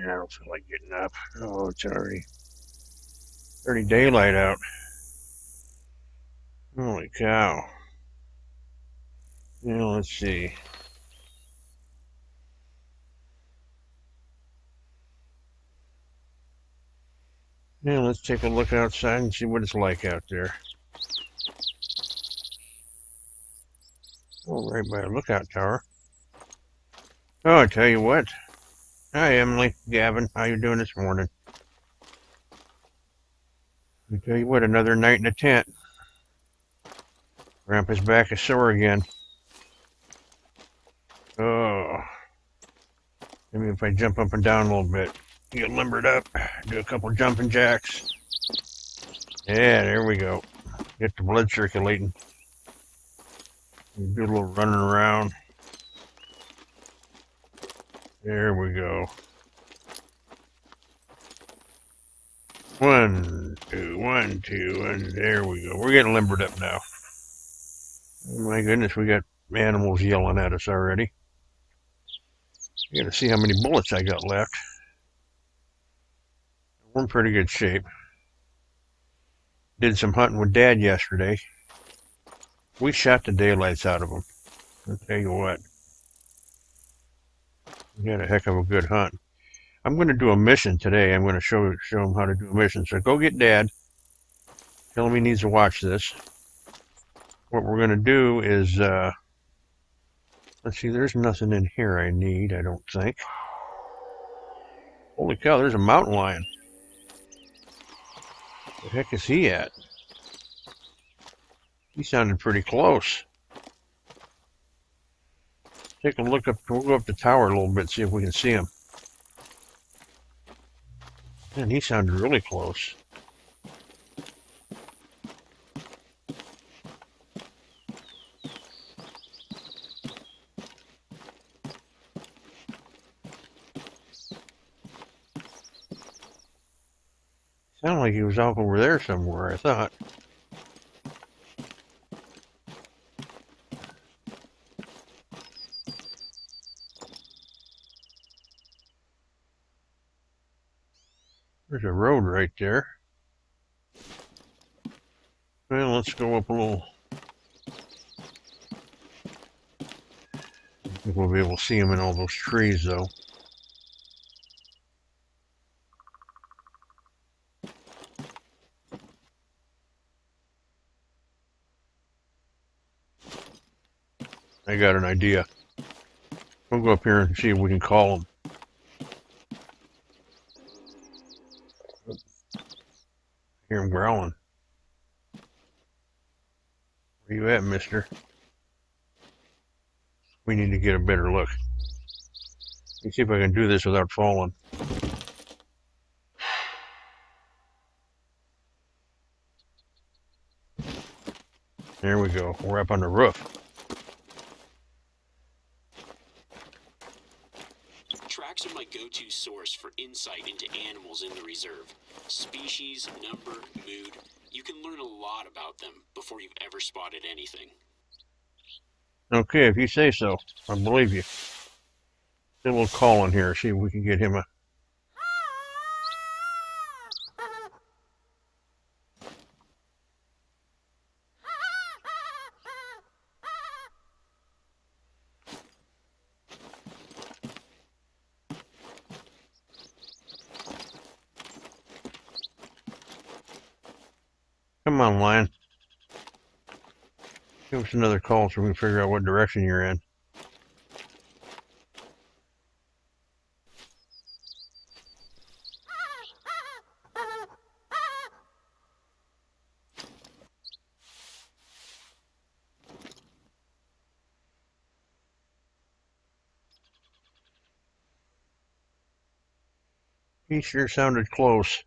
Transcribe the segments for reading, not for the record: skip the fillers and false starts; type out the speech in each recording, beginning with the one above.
I don't feel like getting up. Oh, it's already daylight out. Holy cow. Yeah, let's see. Yeah, let's take a look outside and see what it's like out there. Oh, right by a lookout tower. Oh, I tell you what. Hi, Emily, Gavin. How you doing this morning? I tell you what, another night in a tent. Grandpa's back is sore again. Oh, maybe if I jump up and down a little bit, get limbered up, do a couple jumping jacks. Yeah, there we go. Get the blood circulating. Do a little running around. There we go. 1, 2, 1, 2, and there we go. We're getting limbered up now. Oh my goodness, we got animals yelling at us already. I gotta see how many bullets I got left. We're in pretty good shape. Did some hunting with Dad yesterday. We shot the daylights out of them. I'll tell you what. We had a heck of a good hunt. I'm going to do a mission today. I'm going to show him how to do a mission. So go get Dad. Tell him he needs to watch this. What we're going to do is, let's see, there's nothing in here I need, I don't think. Holy cow, there's a mountain lion. The heck is he at? He sounded pretty close. Take a look up, we'll go up the tower a little bit, see if we can see him. Man, he sounded really close. Sounded like he was off over there somewhere, I thought. There's a road right there. Well, let's go up a little. I think we'll be able to see him in all those trees, though. I got an idea. We'll go up here and see if we can call him. Hear him growling. Where you at, mister? We need to get a better look. Let me see if I can do this without falling. There we go. We're up on the roof. Tracks are my go-to source for insight into animals in the reserve. Species, number, mood. You can learn a lot about them before you've ever spotted anything. Okay, if you say so. I believe you. Then we'll call in here, see if we can get him a... Come on, lion. Give us another call so we can figure out what direction you're in. He sure sounded close.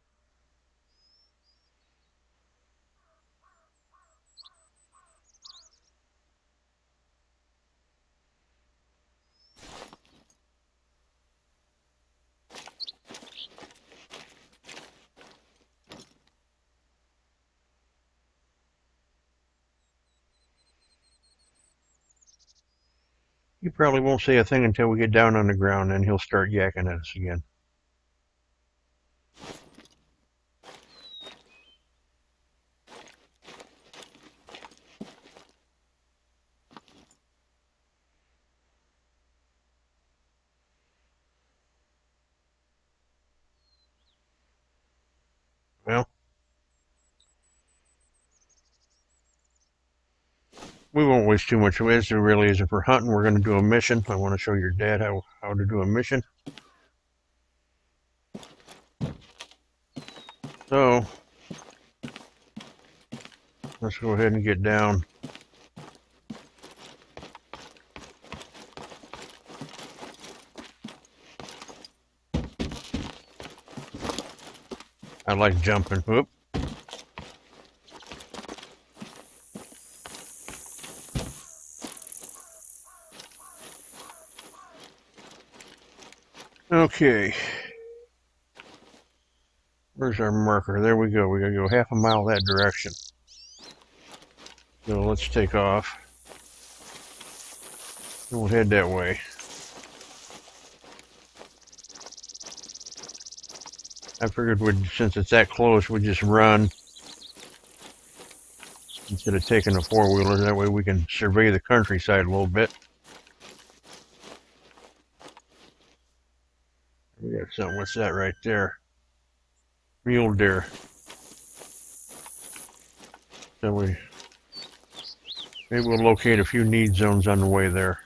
He probably won't say a thing until we get down on the ground, and he'll start yakking at us again. we won't waste too much of it. There really isn't for hunting. We're going to do a mission. I want to show your dad how to do a mission. So let's go ahead and get down. I like jumping. Whoop. Okay. Where's our marker? There we go. We gotta go half a mile that direction. So let's take off. And we'll head that way. I figured since it's that close, we'd just run instead of taking a four-wheeler. That way we can survey the countryside a little bit. We got something. What's that right there? Mule deer. So maybe we'll locate a few need zones on the way there.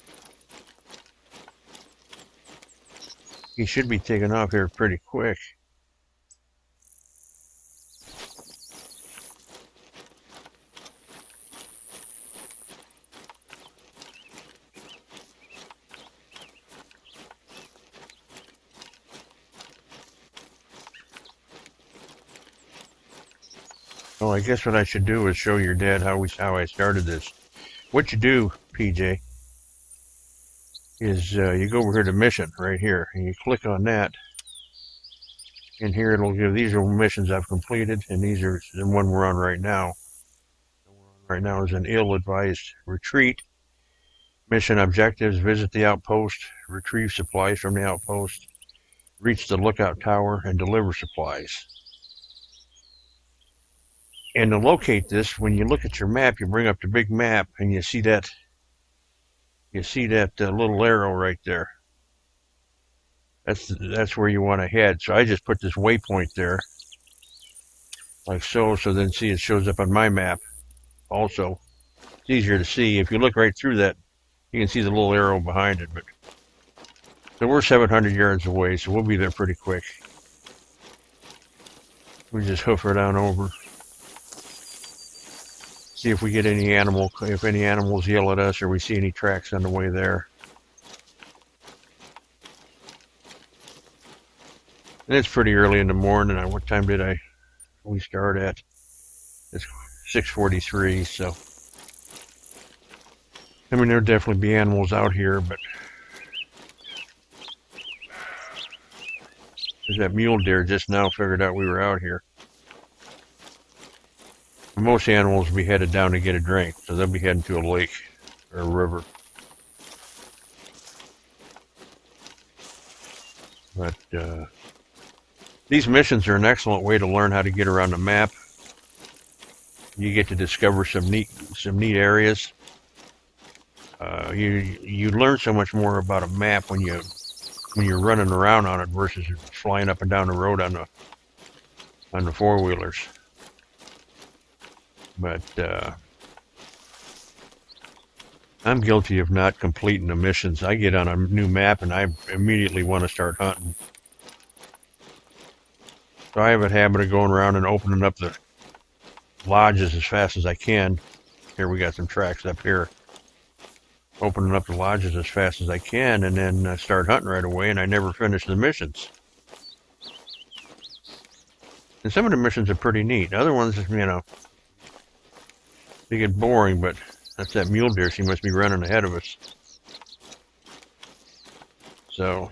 He should be taking off here pretty quick. Oh, I guess what I should do is show your dad how I started this. What you do, PJ, is you go over here to mission right here, and you click on that. And here it'll give, these are missions I've completed, and these are the one we're on right now. The one we're on right now is an ill-advised retreat. Mission objectives: visit the outpost, retrieve supplies from the outpost, reach the lookout tower, and deliver supplies. And to locate this, when you look at your map, you bring up the big map, and you see that little arrow right there. That's where you want to head. So I just put this waypoint there, like so. So then, see, it shows up on my map. Also, it's easier to see if you look right through that. You can see the little arrow behind it. But so we're 700 yards away, so we'll be there pretty quick. We just hoof her down over. See if we get any if any animals yell at us, or we see any tracks on the way there. And it's pretty early in the morning. What time did we start at? It's 6:43, so I mean, there'll definitely be animals out here, but there's that mule deer just now figured out we were out here. Most animals will be headed down to get a drink, so they'll be heading to a lake or a river. But these missions are an excellent way to learn how to get around the map. You get to discover some neat areas. You learn so much more about a map when you're running around on it versus flying up and down the road on the four-wheelers. But I'm guilty of not completing the missions. I get on a new map and I immediately want to start hunting. So I have a habit of going around and opening up the lodges as fast as I can. Here we got some tracks up here. Opening up the lodges as fast as I can, and then start hunting right away, and I never finish the missions. And some of the missions are pretty neat. Other ones, they get boring, but that's that mule deer. She must be running ahead of us. So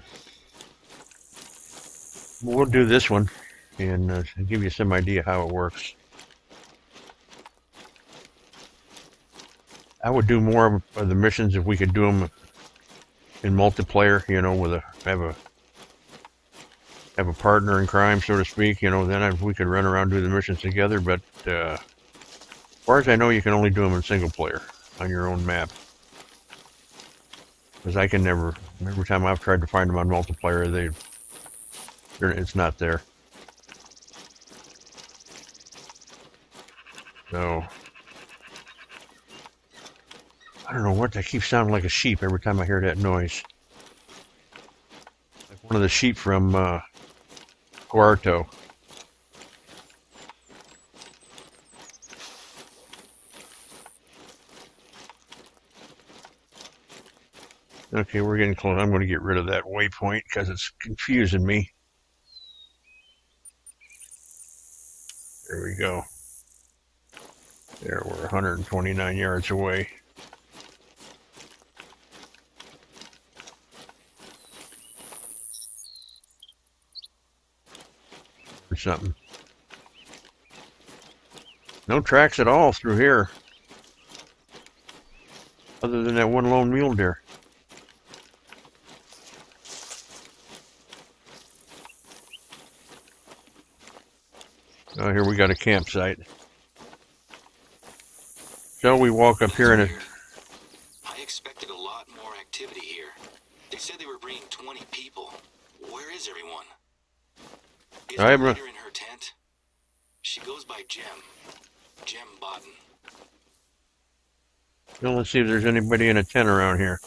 we'll do this one and give you some idea how it works. I would do more of the missions if we could do them in multiplayer, with have a partner in crime, so to speak. Then we could run around do the missions together. But as far as I know, you can only do them in single player on your own map. Because I can never. Every time I've tried to find them on multiplayer, it's not there. So I don't know what, that keeps sounding like a sheep every time I hear that noise. Like one of the sheep from Cuarto. Okay, we're getting close. I'm going to get rid of that waypoint because it's confusing me. There we go. There, we're 129 yards away. Or something. No tracks at all through here. Other than that one lone mule deer. Oh, here we got a campsite. So we walk up here and I expected a lot more activity here. They said they were bringing 20 people. Where is everyone? Is the leader in her tent? She goes by Jem. Jem Bodden. well, let's see if there's anybody in a tent around here.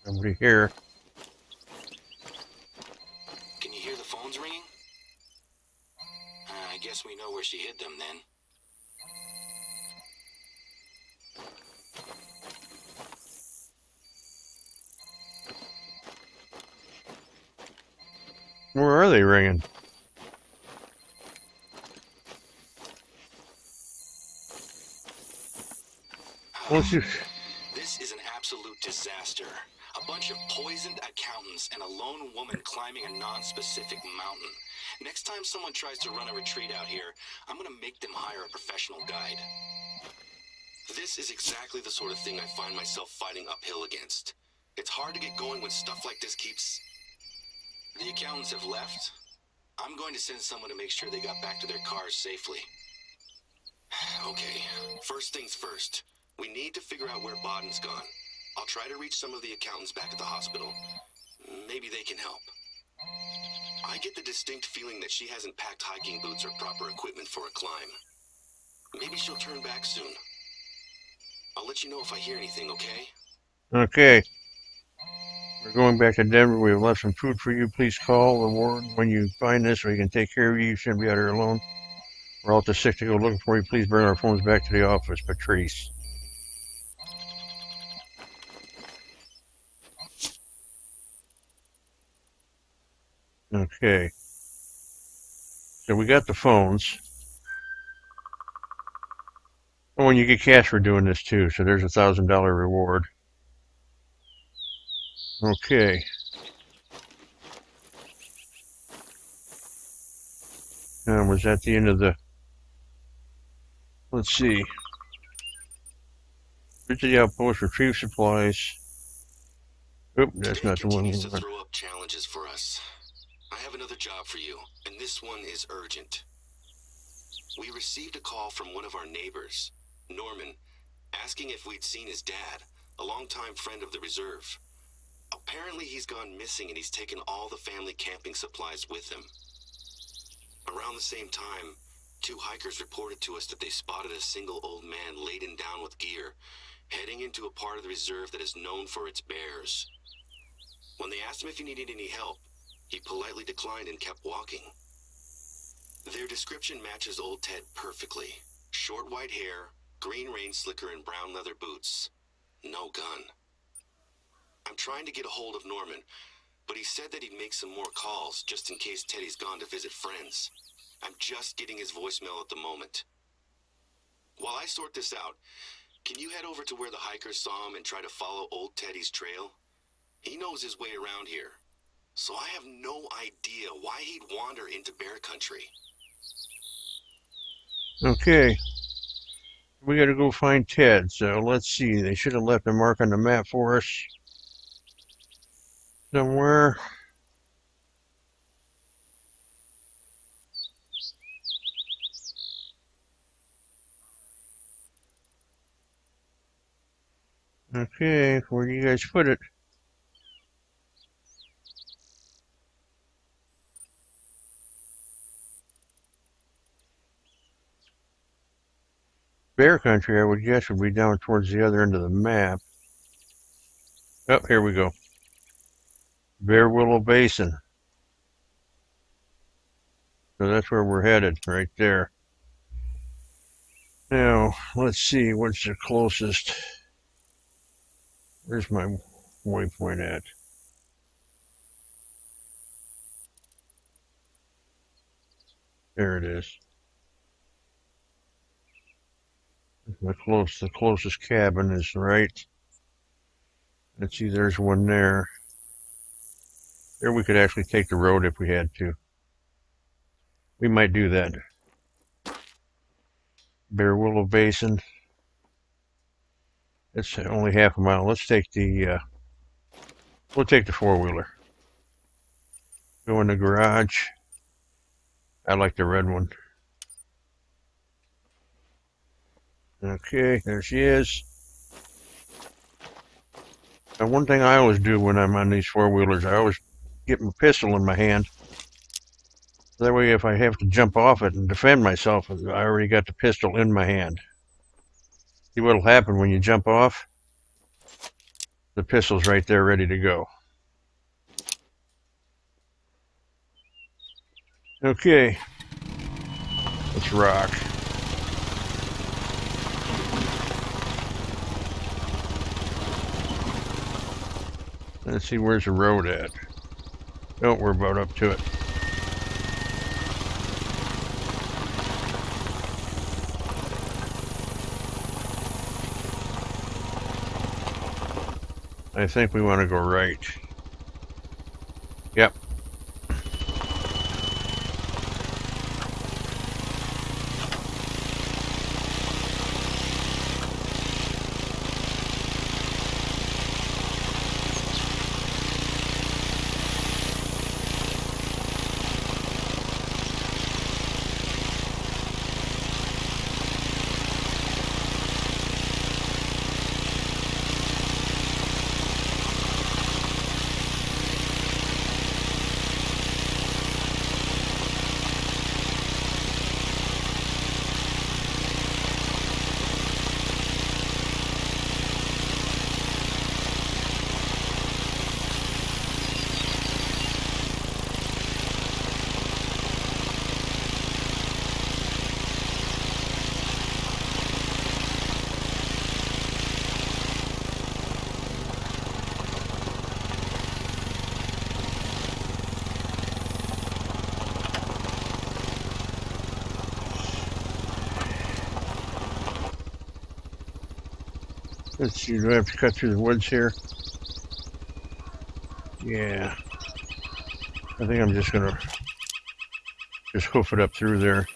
Nobody here. Can you hear the phones ringing? I guess we know where she hid them then. Where are they ringing? This is an absolute disaster. A bunch of poisoned accountants and a lone woman climbing a non-specific mountain. Next time someone tries to run a retreat out here, I'm gonna make them hire a professional guide. This is exactly the sort of thing I find myself fighting uphill against. It's hard to get going when stuff like this keeps... The accountants have left. I'm going to send someone to make sure they got back to their cars safely. Okay, first things first. We need to figure out where Bodden's gone. I'll try to reach some of the accountants back at the hospital. Maybe they can help. I get the distinct feeling that she hasn't packed hiking boots or proper equipment for a climb. Maybe she'll turn back soon. I'll let you know if I hear anything, okay? Okay. We're going back to Denver. We have left some food for you. Please call the warden when you find this so he can take care of you. You shouldn't be out here alone. We're all too sick to go looking for you. Please bring our phones back to the office, Patrice. Okay. So we got the phones. Oh, and you get cash for doing this too. So there's $1,000 reward. Okay. Was that the end of the... Let's see. Visit the outpost, retrieve supplies. Oop, that's not the one we continues to want. throw up challenges for us. I have another job for you, and this one is urgent. We received a call from one of our neighbors, Norman, asking if we'd seen his dad, a longtime friend of the reserve. Apparently he's gone missing and he's taken all the family camping supplies with him. Around the same time, 2 hikers reported to us that they spotted a single old man laden down with gear, heading into a part of the reserve that is known for its bears. When they asked him if he needed any help, he politely declined and kept walking. Their description matches old Ted perfectly. Short white hair, green rain slicker, and brown leather boots. No gun. I'm trying to get a hold of Norman, but he said that he'd make some more calls just in case Teddy's gone to visit friends. I'm just getting his voicemail at the moment. While I sort this out, can you head over to where the hikers saw him and try to follow old Teddy's trail? He knows his way around here, so I have no idea why he'd wander into bear country. Okay. We gotta go find Ted, so let's see. They should have left a mark on the map for us somewhere. Okay, where do you guys put it? bear country, I would guess, would be down towards the other end of the map. Oh, here we go. Bear Willow Basin. So that's where we're headed, right there. Now, let's see, what's the closest? Where's my waypoint at? There it is. The closest cabin is right. Let's see, there's one there. There we could actually take the road if we had to. We might do that. Bear Willow Basin. It's only half a mile. Let's take the we'll take the four-wheeler. Go in the garage. I like the red one. Okay, there she is. Now, one thing I always do when I'm on these four-wheelers, I always get my pistol in my hand. That way, if I have to jump off it and defend myself, I already got the pistol in my hand. See what'll happen when you jump off? The pistol's right there ready to go. Okay, let's rock. Let's see, where's the road at? Oh, we're about up to it. I think we want to go right. Yep. Let's see, do I have to cut through the woods here? Yeah. I think I'm just gonna hoof it up through there.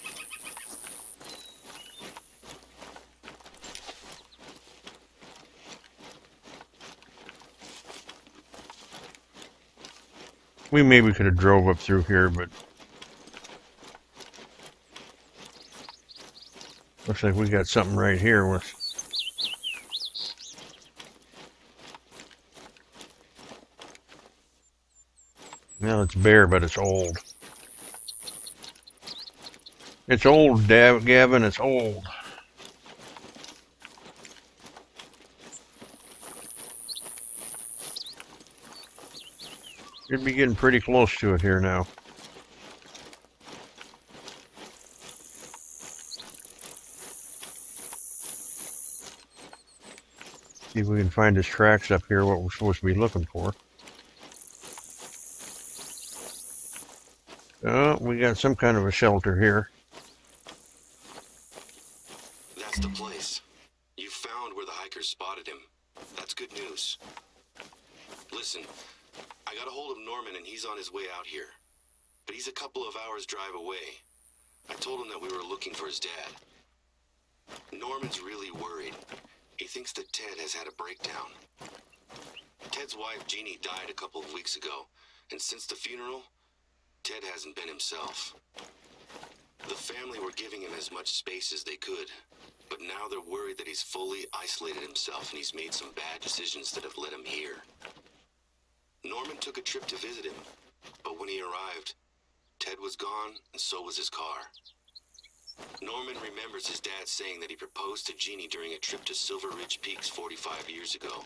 We maybe could have drove up through here, but looks like we got something right here with. Well, it's bare, but it's old. It's old, Gavin, it's old. You'd be getting pretty close to it here now. See if we can find his tracks up here, what we're supposed to be looking for. Oh, we got some kind of a shelter here. That's the place. You found where the hikers spotted him. That's good news. Listen, I got a hold of Norman and he's on his way out here. But he's a couple of hours drive away. I told him that we were looking for his dad. Norman's really worried. He thinks that Ted has had a breakdown. Ted's wife, Jeannie, died a couple of weeks ago, and since the funeral, Ted hasn't been himself. The family were giving him as much space as they could, but now they're worried that he's fully isolated himself and he's made some bad decisions that have led him here. Norman took a trip to visit him, but when he arrived, Ted was gone and so was his car. Norman remembers his dad saying that he proposed to Jeannie during a trip to Silver Ridge Peaks 45 years ago.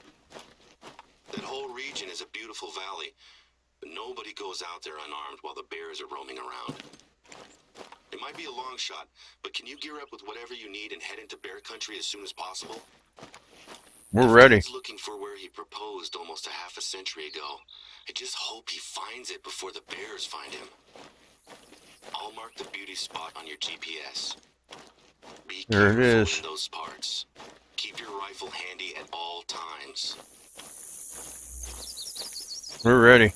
That whole region is a beautiful valley, but nobody goes out there unarmed while the bears are roaming around. It might be a long shot, but can you gear up with whatever you need and head into bear country as soon as possible? We're ready. Dad's looking for where he proposed almost a half a century ago. I just hope he finds it before the bears find him. I'll mark the beauty spot on your GPS. Be There it careful is. in those parts. Keep your rifle handy at all times. We're ready.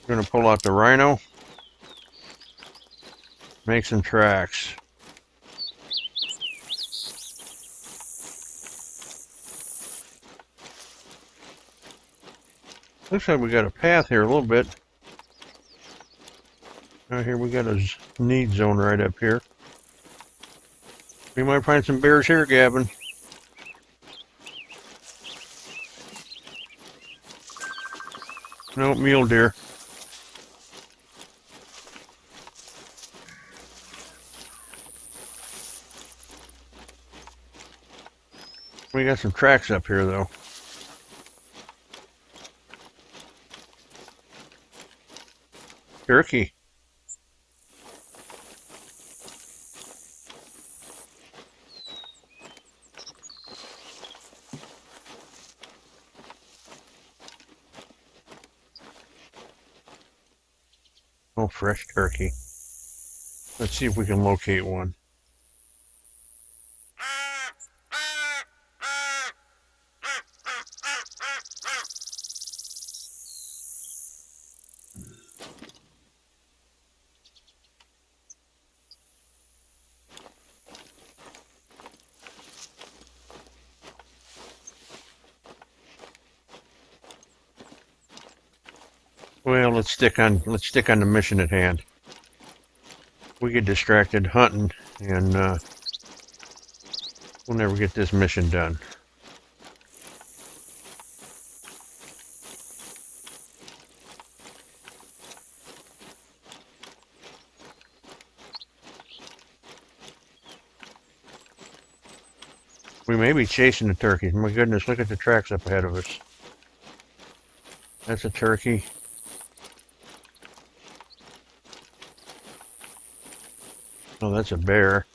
We're gonna pull out the rhino. Make some tracks. Looks like we got a path here a little bit. Right here we got a need zone right up here. We might find some bears here, Gavin. No, mule deer. We got some tracks up here though. Turkey. Oh, fresh turkey. Let's see if we can locate one. Well, let's stick on the mission at hand. We get distracted hunting, and we'll never get this mission done. We may be chasing the turkeys. My goodness, look at the tracks up ahead of us. That's a turkey. Oh, that's a bear.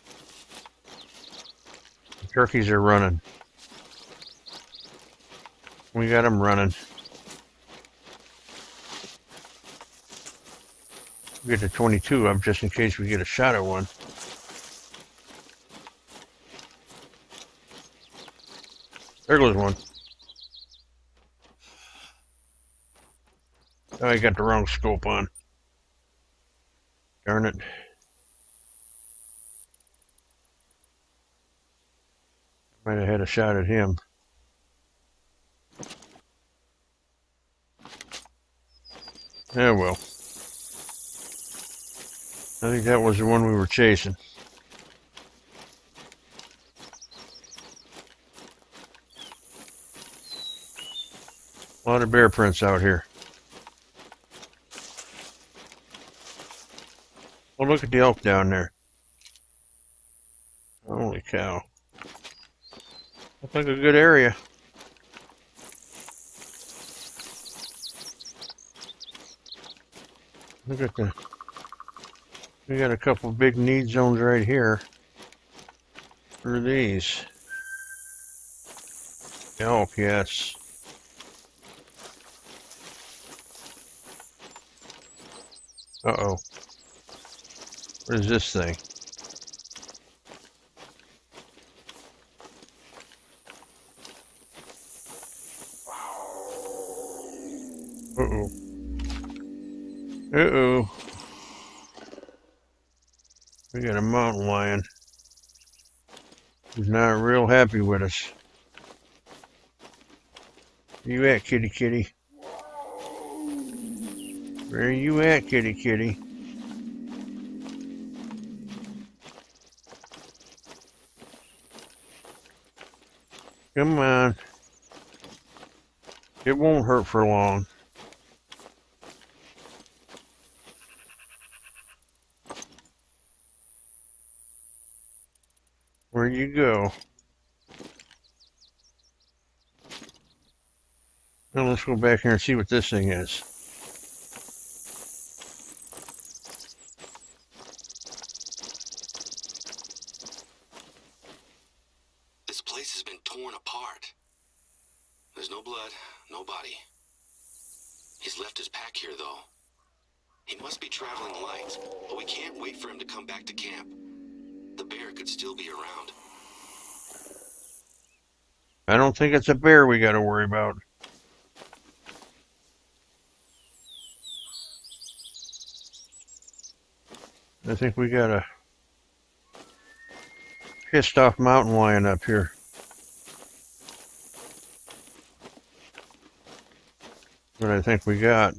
The turkeys are running. We got them running. We get the 22 up just in case we get a shot at one. There goes one. Oh, I got the wrong scope on. Darn it. Might have had a shot at him. Yeah, well. I think that was the one we were chasing. A lot of bear prints out here. Well, look at the elk down there. Holy cow. Looks like a good area. Look at the... We got a couple big need zones right here. What are these? Elk, yes. Uh-oh. What is this thing? Uh-oh. Uh-oh. We got a mountain lion who's not real happy with us. Where you at, kitty kitty? Where you at, kitty kitty? Come on. It won't hurt for long. Where'd you go? Well, let's go back here and see what this thing is. This place has been torn apart. There's no blood, no body. He's left his pack here, though. He must be traveling light, but we can't wait for him to come back to camp. The bear could still be around. I don't think it's a bear we got to worry about. I think we got a pissed off mountain lion up here. What I think we got.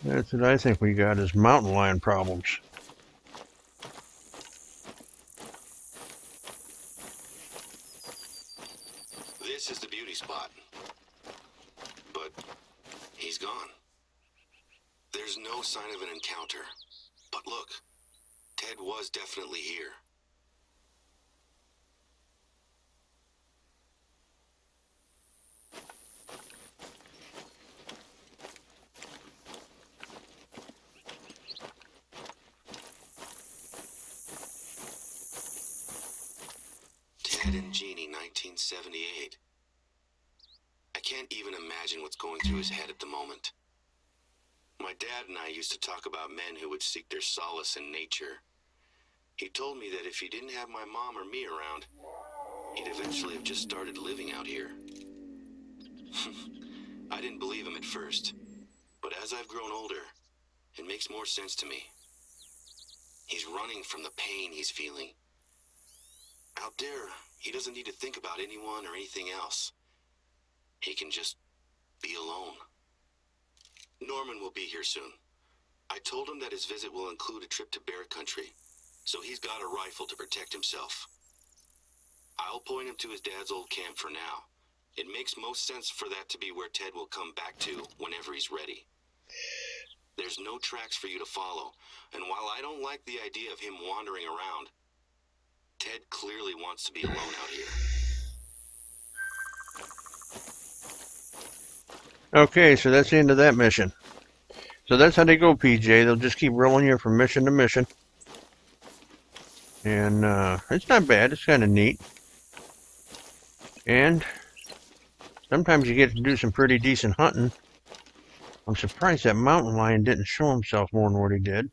That's what I think we got is mountain lion problems. This is the beauty spot. But he's gone. There's no sign of an encounter. But look, Ted was definitely here. Ted and Jeannie, 1978. I can't even imagine what's going through his head at the moment. My dad and I used to talk about men who would seek their solace in nature. He told me that if he didn't have my mom or me around, he'd eventually have just started living out here. I didn't believe him at first, but as I've grown older, it makes more sense to me. He's running from the pain he's feeling. Out there, he doesn't need to think about anyone or anything else. He can just be alone. Norman will be here soon. I told him that his visit will include a trip to bear country, so he's got a rifle to protect himself. I'll point him to his dad's old camp for now. It makes most sense for that to be where Ted will come back to whenever he's ready. There's no tracks for you to follow, and while I don't like the idea of him wandering around, Ted clearly wants to be alone out here. Okay, so that's the end of that mission. So that's how they go, PJ. They'll just keep rolling you from mission to mission. And it's not bad. It's kind of neat. And sometimes you get to do some pretty decent hunting. I'm surprised that mountain lion didn't show himself more than what he did.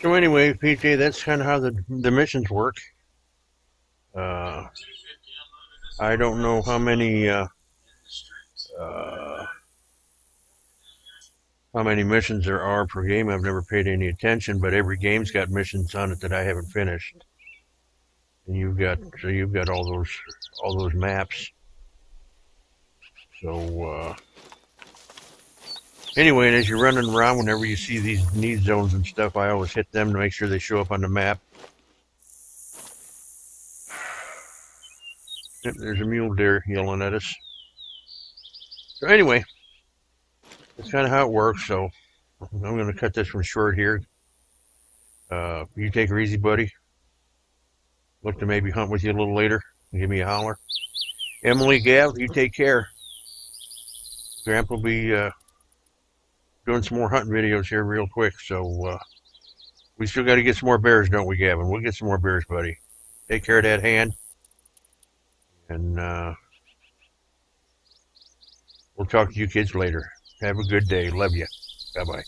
So anyway, PJ, that's kind of how the missions work. I don't know how many missions there are per game. I've never paid any attention, but every game's got missions on it that I haven't finished. And you've got all those maps. So anyway, and as you're running around, whenever you see these need zones and stuff, I always hit them to make sure they show up on the map. Yep, there's a mule deer yelling at us. So anyway, that's kind of how it works. So I'm going to cut this one short here. You take her easy, buddy. Look to maybe hunt with you a little later. Give me a holler. Emily, Gav, you take care. Grandpa will be doing some more hunting videos here real quick. So we still got to get some more bears, don't we, Gavin? We'll get some more bears, buddy. Take care of that hand. And we'll talk to you kids later. Have a good day. Love you. Bye-bye.